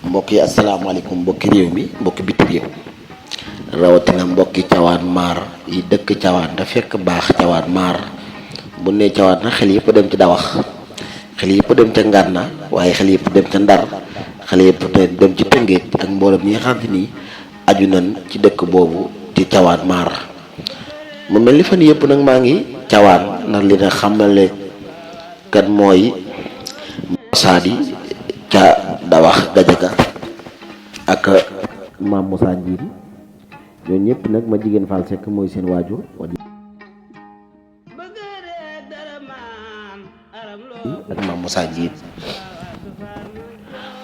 mbokk yi asalaamaaleykum mbokki réew mi mbokki biti réew rawatina mbokki cawaan maar yi dëkk cawaan da fekk baax cawaan maar bu ne cawaan na xel yëpp dem ci dawax xel yëpp dem ca ngànna waaye xel yëpp dem ca ndar xel yëpp dem ci tëngéej ak mboolem ñi nga xam te ni aju nañ ci dëkk boobu ci cawaan maar mu mel ni fan yëpp nag maa ngi cawaan ndax li na xamale kan mooy saadi ca dawax gajaga ak maam Moussa Ndiir ñoo ñëpp nag ma jigéen Fall Seck mooy seen waajur ak maam Moussa Ndiir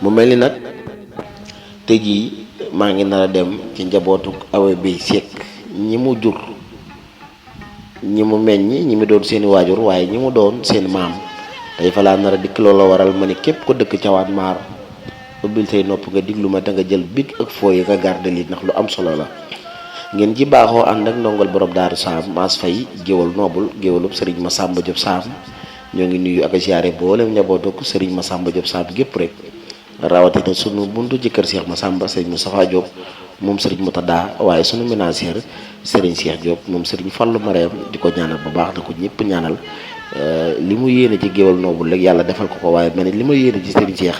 mu mel ni nag tey jii maa ngi nar a dem ci njabootu Awa Bey Seck ñi mu jur ñi mu meññ ñi mu doon seeni waajur waaye ñi mu doon seen maam tey fa laa nar a dikk looloo waral ma ne képp ko dëkk cawaan maar ubbil say nopp nga diglu ma da nga jël big ak fooy nga garde lii ndax lu am solo la ngeen ji baaxoo ànd ak ndongol borom daaru saam maas fay géwal noobul géwalub sëriñ Massamba Diop Saam ñoo ngi nuyu ak ziaré boolem njabootu sëriñ Massamba Diop Saam gépp rek rawatina sunu buntu ci kër Cheikh Massamba sëriñ Moustapha Diop moom sëriñ Moutada waaye sunu ménagère sëriñ Cheikh Diop moom sëriñ Fallu Mareem di ko ñaanal bu baax na ko ñëpp ñaanal li mu yéene ci géwal noobul rek yàlla defal ko waaye mel ni li ma yéene ci sëriñ Cheikh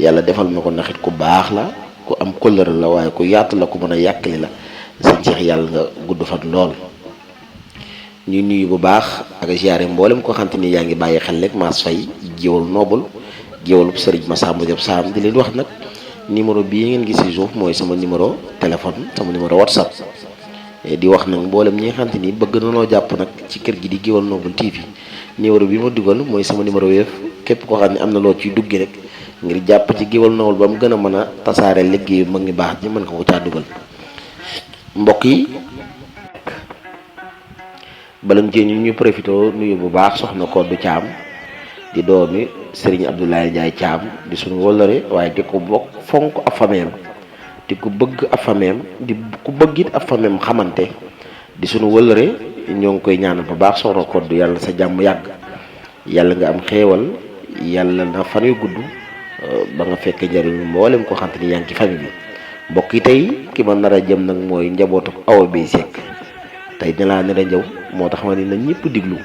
yàlla defal na ko ndax it ku baax la ku am kóllëre la waaye ku yaatu la ku mën a yàkkali la sëriñ Cheikh yàlla nga gudd fan lool. ñuy nuyu bu baax ak ziaré mboolem ko xam te ni yaa ngi bàyyi xel rek maas fay géwal noobul géwalub sëriñ Massamba Diop Saam di leen wax nag numéro bii ngeen gis ci suuf mooy sama numéro téléphone sama numéro WhatsApp di wax nag mboolem ñi nga xam te ni bëgg na noo jàpp nag ci kër gi di géwal noobul TV numéro bi ma dugal mooy sama numéro Wave képp koo xam ne am na loo ciy duggi rek ngir jàpp ci géwal noobul ba mu gën a mën a tasaare liggéeyu mag ñi baax ñi mën ko caa dugal mbokk yi balam ci ñu profité nuyu bu baax soxna Koddu Caam di doomi Serigne Abdoulaye Ndiaye Caam di suñu wóllëre waaye di ko bokk fonk ab fameem di ku bëgg ab fameem di ku bëgg it ab fameem xamante di suñu wóllëre ñoo ngi koy ñaanal bu baax soxna Koddu yàlla sa jàmm yàgg yàlla nga am xéewal yàlla na fan yu gudd ba nga fekk njëriñ mboolem ko xam te ni yaa ngi ci famille bi mbokk yi tey ki ma nar a jëm nag mooy njabootu Awa Bey Seck tey dinaa nar a ñëw moo tax ma ne na ñëpp diglu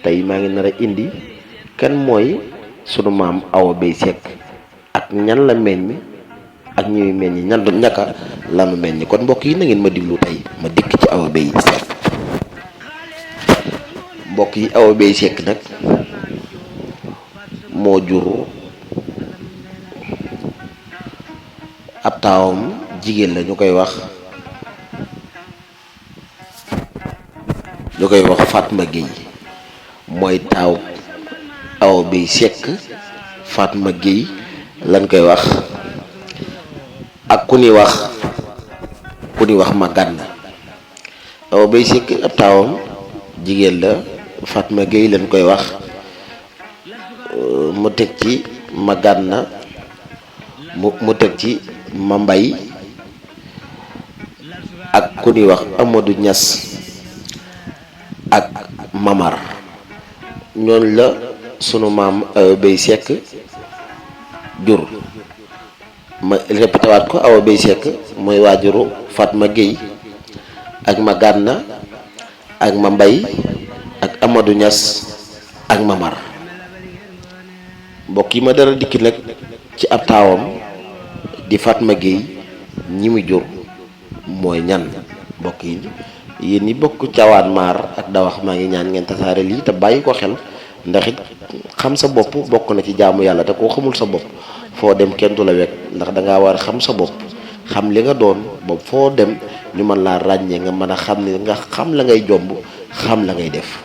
tey maa ngi nar a indi kan mooy sunu maam Awa Bey Seck ak ñan la meññ ak ñuy meññ ñan ñaka lanu meññ kon mbokk yi na ngeen ma diglu tey ma dikk ci Awa Bey Seck mbokk yi Awa Bey Seck nag moo jur ab taawam jigéen la ñu koy wax Fatma Gueye mooy taaw Awa Bey Seck Fatma Gueye lañ koy wax ak ku ñuy wax ma gànna Awa Bey Seck ab taawam jigéen la Fatma Gueye lañ koy wax mu teg ci ma gànna mu teg ci ma mbay ak ku ñuy wax Amadou Niass ak mamar ñooñ la sunu maam Awa Bey Seck jur ma répété waat ko Awa Bey Seck mooy waajuru Fatma Gueye ak ma gànna ak ma mbay ak Amadou Niass ak mamar mbokk yi ma dara dikki nag ci ab taawam di Fatma Gueye ñi mu jur mooy ñan mbokk yi yéen ñi bokk cawaan maar ak dawax maa ngi ñaan ngeen tasaare lii te bàyyi ko xel ndax it xam sa bopp bokk na ci jaamu yàlla te koo xamul sa bopp foo dem kenn du la wekk ndax dangaa war a xam sa bopp xam li nga doon boobu foo dem ñu mën laa ràññee nga mën a xam ne nga xam la ngay jomb xam la ngay def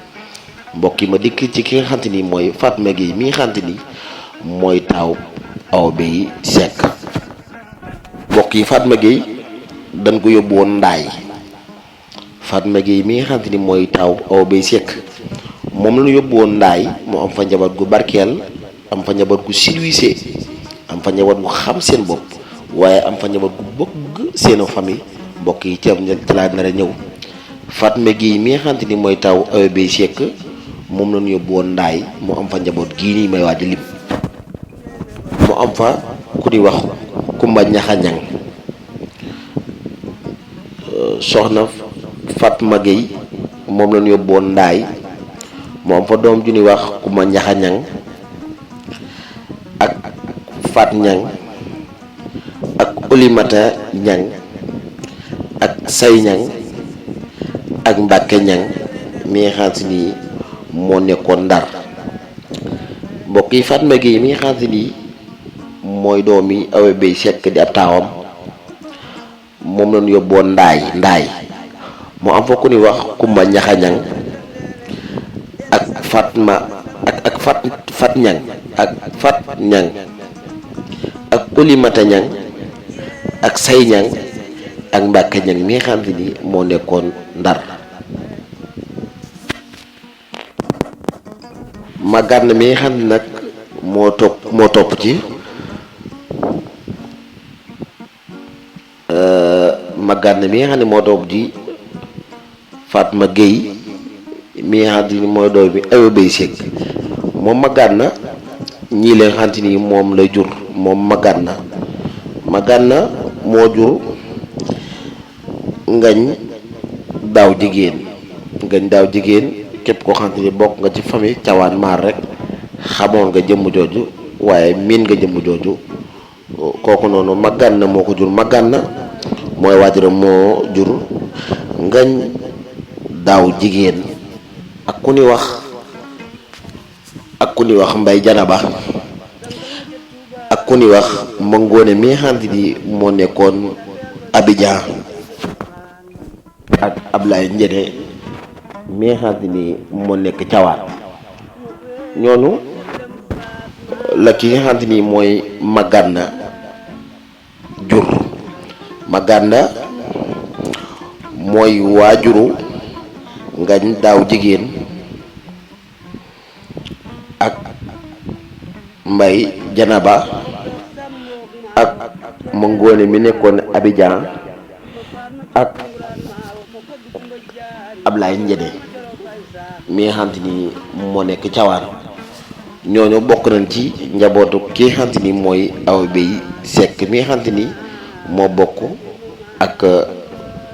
mbokk yi ma dikk ci ki nga xamante ni mooy Fatma Gueye mi nga xamante ni mooy taaw Awa Bey Seck mbokk yi Fatma Gueye dañ ko yóbbu woon ndaay Fatma Gueye mi nga xamante ni mooy taaw Awa Bey Seck moom la ñu yóbbu woon ndaay mu am fa njaboot gu barkeel am fa njaboot gu silwisé am fa njaboot gu xam seen bopp waaye am fa njaboot gu bëgg seen famille mbokk yi ci laa nar a ñëw Fatma Gueye mi nga xamante ni mooy taaw Awa Bey Seck moom la ñu yóbbu woon ndaay mu am fa njaboot gii nii may waaj a lim mu am fa ku di wax Kumba Ñaxañang, soxna Fatma Gueye moom lañu yóbboon Ndaay mu am fa doom ju ñuy wax Kumba Ñaxañang ak Fat Ñang ak Olimata Ñang ak Say Ñang ak Mbàkke Ñang mi nga xam si nii moo nekkoon Ndar. mbokk yi Fatma Gueye mi nga xam si nii mooy doomi Awa Bey Sekk di ab taawam moom lañu yóbboon Ndaay mu am fa ku ñuy wax Kumba Ñaxañang ak Fatma ak Fat Ñang ak Fat Ñang ak Olimata Ñang ak Say Ñang ak Mbàkke Ñang mi nga xam si ni moo nekkoon Ndar. Magànn mi nga xam ne nag moo topp ci Magànn mi nga xam ne moo topp ci Fatma Gueye mi nga xam ni mooy doom bi Awa Bey Sekk moom Magànn ñii la nga xam ni moom la jur moom Magànn moo jur Ngañ Daaw Jigéen képp koo xam ni bokk nga ci famille Cawaan Maar rek xamoon nga jëmm jooju waaye miin nga jëmm jooju kooku noonu Magànn moo ko jur. Magànn mooy waajuram moo jur Ngañ Daaw Jigéen ak ku ni wax Mbay Janaba ak ku ni wax Mangoone mi nga xam ni moo nekkoon Abidjan ak Ablaye Njene mi nga xam ni moo nekk Cawaan. ñooñu la ki nga xam ni mooy Magànn jur. Magànn mooy waajuru Ngañ Daaw Jigéen ak Mbay Janaba ak Mangoone mi nekkoon Abidjan ak Ablaye Njene mi nga xam ni moo nekk Cawaan. ñooñu bokk nañ ci njabootu ki nga xam ni mooy Awa Bey Sekk mi nga xam ni moo bokk ak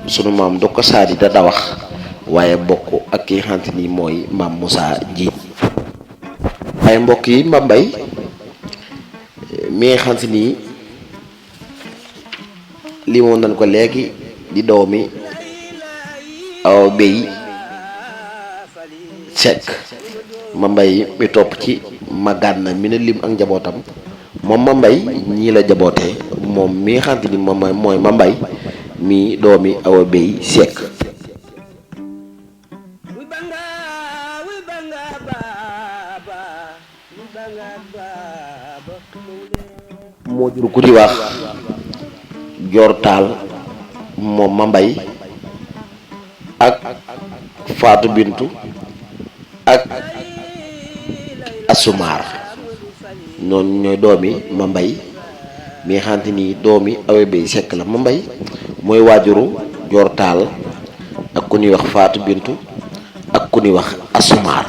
sunu maam du ko saadi da wax waaye bokk ak ki nga xam ni mooy maam Moussa Njiit. waaye mbokk yi Mbambay mi nga xam ni li moom nañ ko léegi di doomi Awa Bey Sekk. Mbambay mi topp ci Magànn mi ne lim ak njabootam moom Mbambay ñii la jabootee moom mi nga xam ni moom mooy Mbambay mi doomi Awa Bey Sekk. moo jur ku di wax Joor Taal moom Mbambay ak Faatu Bintu ak Asumaar ñooñu ñooy doomi Mbambay mi nga xam ni doomi Awa Bey Sekk la. Mbambay mooy waajuru Joor Taal ak ku ñuy wax Faatu Bintu ak ku ñuy wax Asumaar.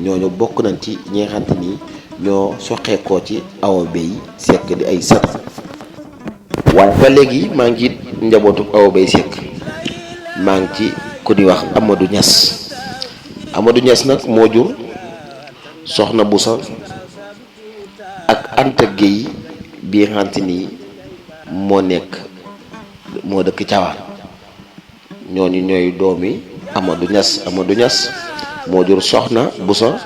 ñooñu bokk nañ ci ñi nga xam ni ñoo soxeekoo ci Awa Bey Sekk di ay sët. waaye ba léegi maa ngi ci njabootu Awa Bey Sekk maa ngi ci ku ñuy wax Amadou Niass nag moo jur Soxna Busa ak Anta Gueye bi nga xam ni moo dëkk Cawaan. ñooñu ñooy doomi Amadou Niass moo jur Soxna Busa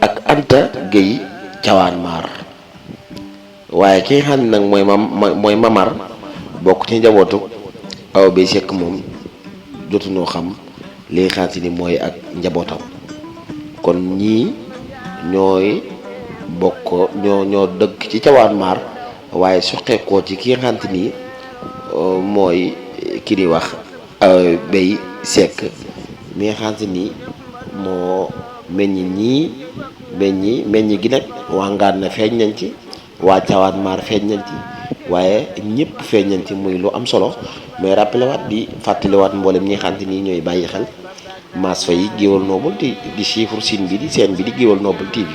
ak Anta Gueye Cawaan Maar. waaye ki nga xam ne nag mooy Mamar bokk ci njabootu Awa Bey Sekk moom jotuñoo xam li nga xam ni mooy ak njabootam. kon ñii ñooy bokk ñoo dëkk ci Cawaan Maar waaye soqeekoo ci ki nga xam ni mooy ki di wax Awa Bey Sekk mi nga xam ni moo meññi gi nag waa Ngànn feeñ nañ ci waa Cawaan Maar feeñ nañ ci waaye ñëpp feeñ nañ ci muy lu am solo. mais rappelé waat di fàttaliwaat mboolem ñi nga xam ni ñooy bàyyi xel Mass Faye Gueweul Noble di chiffre sine bi di seen bi di Gueweul Noble TV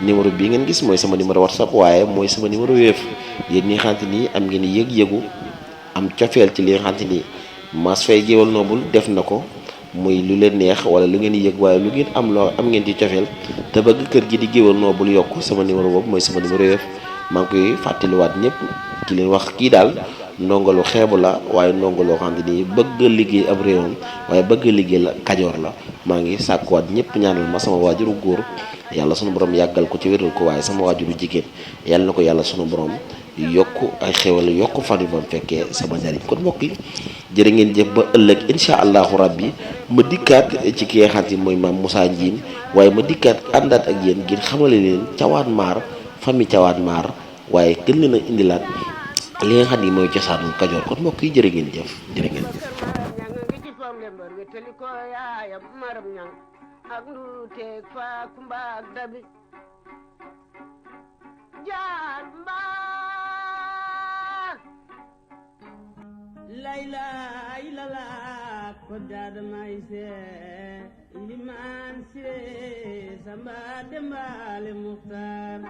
numéro bii ngeen gis mooy sama numéro WhatsApp waaye mooy sama numéro Wave yéen ñi nga xamante ni am ngeen yëg-yëgu am cofeel ci li nga xamante ni Mass Faye Gueweul Noble def na ko muy lu leen neex wala lu ngeen yëg waaye lu ngeen am loo am ngeen ci cofeel te bëgg kër gi di Gueweul Noble yokk sama numéro boobu mooy sama numéro Wave maa ngi koy fàttaliwaat ñëpp ki leen wax kii daal ndongalu xeebu la waaye ndongaloo xam ne nii bëgg liggéey ab réewam waaye bëgg liggéey la kajoor la maa ngi sàkkuwaat ñëpp ñaanal ma sama waajuru góor yàlla sunu borom yàggal ko ci wéral ko waaye sama waajuru jigéen yàlla na ko yàlla sunu borom yokk ay xéwal yokk fan yu ba mu fekkee sama njariñ kon mbokk yi jërë ngeen jëf ba ëllëg incha allahu rabbi ma dikkaat ci ki nga xam ne mooy maam Moussa Ndiine waaye ma dikkaat àndaat ak yéen ngir xamale leen Thiawane Mar famille Thiawane Mar waaye gën leen a indilaat li nga xam ni mooy cosaanu kajoor kon mbokk yi jërë ngeen jëf jërë ngeen jëf ak ndu teeg fa kumba ak dabi jaar mbaar layla ilala ko jaada may se iliman se samba dembale muxtar